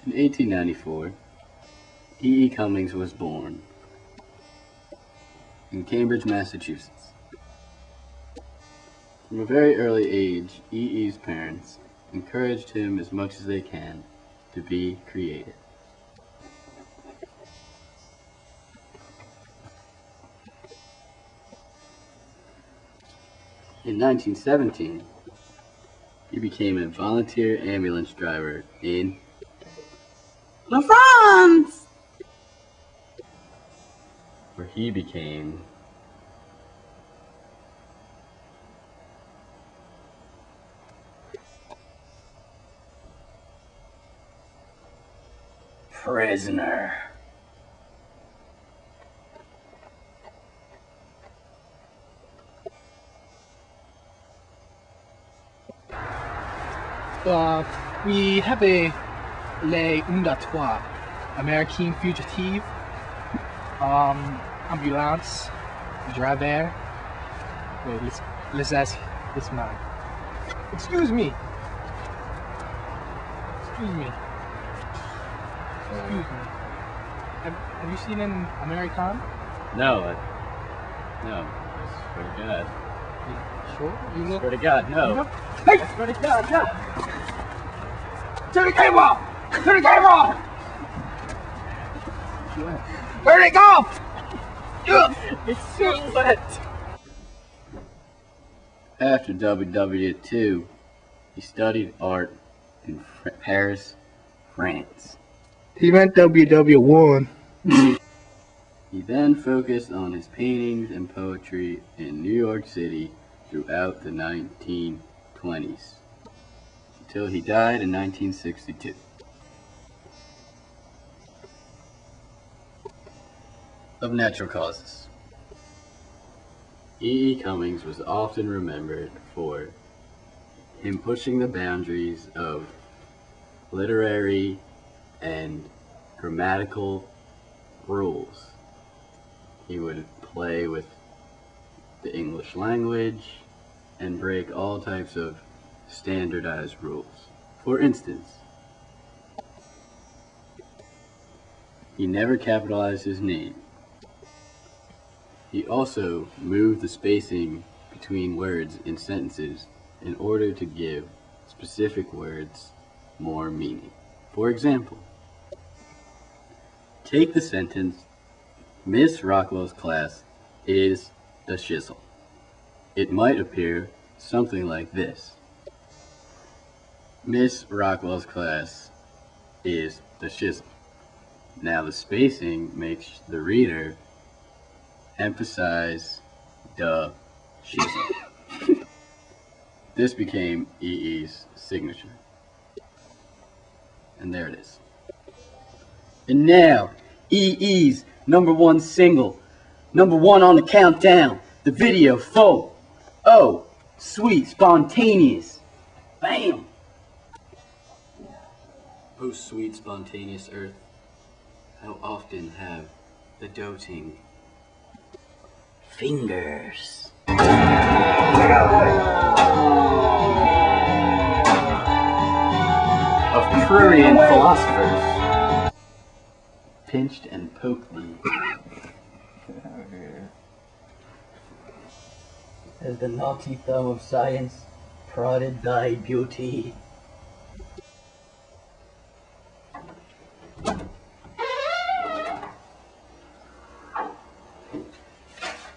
In 1894, E.E. Cummings was born in Cambridge, Massachusetts. From a very early age, E.E.'s parents encouraged him as much as they can to be creative. In 1917, he became a volunteer ambulance driver in France, where he became prisoner. We have a Les Undatois, American fugitive, ambulance, driver. Wait, let's ask this man. Excuse me. Excuse me. Excuse me. Have you seen an American? No. I swear to God. Sure? You look. Swear to God, no. Hey! I swear to God, no. Turn the camera off! Turn the camera off! Where'd it go? It's so wet. After WW2, he studied art in Paris, France. He meant WW1. He then focused on his paintings and poetry in New York City throughout the 1920s, until he died in 1962. Of natural causes. E.E. Cummings was often remembered for him pushing the boundaries of literary and grammatical rules. He would play with the English language and break all types of standardized rules. For instance, he never capitalized his name. He also moved the spacing between words in sentences in order to give specific words more meaning. For example, take the sentence, Miss Rockwell's class is the shizzle. It might appear something like this. Miss Rockwell's class is the shizzle. Now the spacing makes the reader emphasize the shizzle. This became E.E.'s signature. And there it is. And now, E.E.'s #1 single, #1 on the countdown, the video FoFo. Oh, sweet, spontaneous. Bam! Oh, sweet, spontaneous earth, how often have the doting fingers of prurient philosophers pinched and poked thee as the naughty thumb of science prodded thy beauty.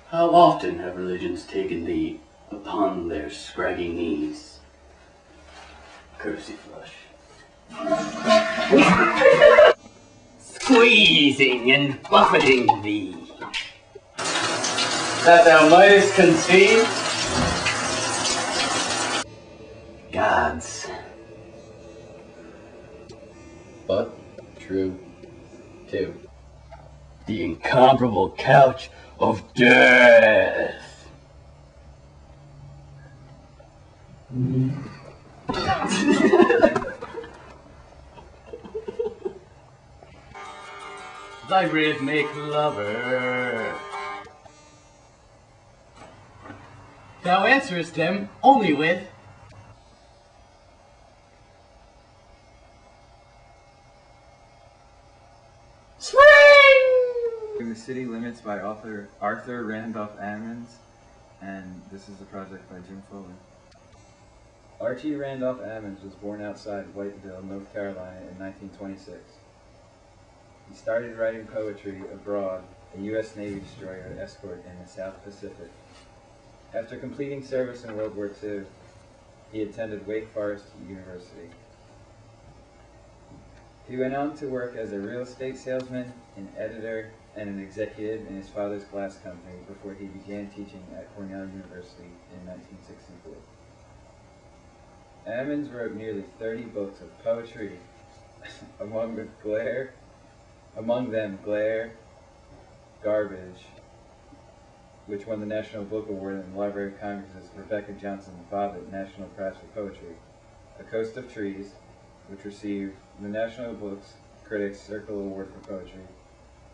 How often have religions taken thee upon their scraggy knees? Courtesy flush. Squeezing and buffeting thee, that thou mightest conceive gods. But true, too. The incomparable couch of death. Thy rhythmic lover. Thou answerest them only with The City Limits by author Arthur Randolph Ammons, and this is a project by Jim Foley. Archie Randolph Ammons was born outside Whiteville, North Carolina in 1926. He started writing poetry abroad, a U.S. Navy destroyer escort in the South Pacific. After completing service in World War II, he attended Wake Forest University. He went on to work as a real estate salesman, an editor, and an executive in his father's glass company before he began teaching at Cornell University in 1964. Ammons wrote nearly 30 books of poetry, among them Glare, Garbage, which won the National Book Award in the Library of Congress's Rebecca Johnson Bobbitt National Prize for Poetry, A Coast of Trees, which received the National Books Critics Circle Award for Poetry,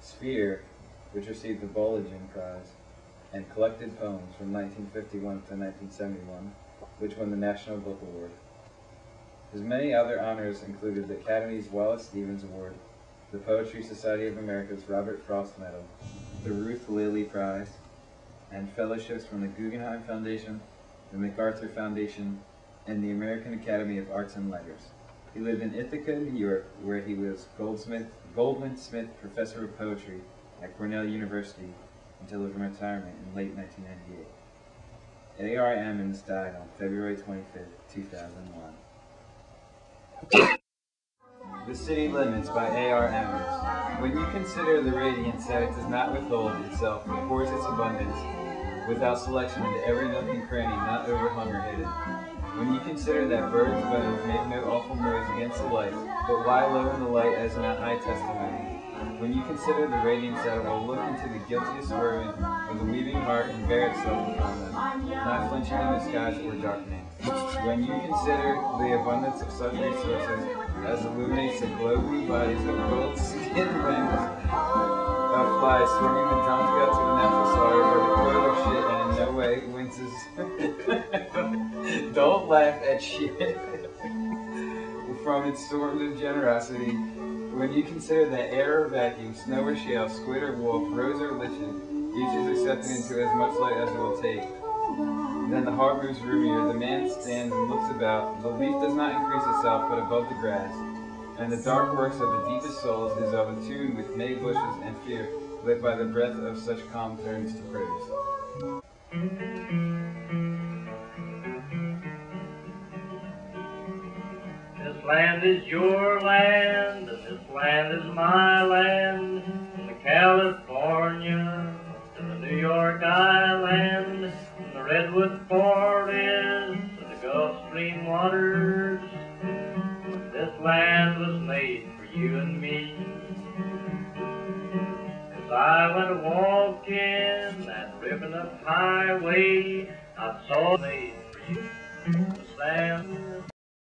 Sphere, which received the Bollingen Prize, and Collected Poems from 1951 to 1971, which won the National Book Award. His many other honors included the Academy's Wallace Stevens Award, the Poetry Society of America's Robert Frost Medal, the Ruth Lilly Prize, and fellowships from the Guggenheim Foundation, the MacArthur Foundation, and the American Academy of Arts and Letters. He lived in Ithaca, New York, where he was Goldman Smith Professor of Poetry at Cornell University until his retirement in late 1998. A.R. Ammons died on February 25, 2001. The City Limits by A.R. Ammons. When you consider the radiance that it does not withhold itself, it pours its abundance without selection into every nook and cranny not overhung or hidden. When you consider that birds' bones make no awful noise against the light, but lie low in the light as Mount High testimony. When you consider the radiance that will look into the guiltiest servant with a weaving heart and bear itself upon them, not flinching in the skies or darkening. When you consider the abundance of such resources as illuminates the glow blue bodies of gold skin wings of flies swimming the John's guts with a natural slaughter or the coil of shit and in no way winces. Don't laugh at shit from its storms of generosity. When you consider that air or vacuum, snow or shale, squid or wolf, rose or lichen, each is accepted into as much light as it will take. Then the heart moves roomier, the man stands and looks about, the leaf does not increase itself but above the grass, and the dark works of the deepest souls is of a tune with May bushes and fear, lit by the breath of such calm turns to praise. This land is your land, and this land is my land, from the California to the New York Island, from the Redwood Forest to the Gulf Stream waters. This land was made for you and me. As I went walking that ribbon of highway, I saw it made for you. This land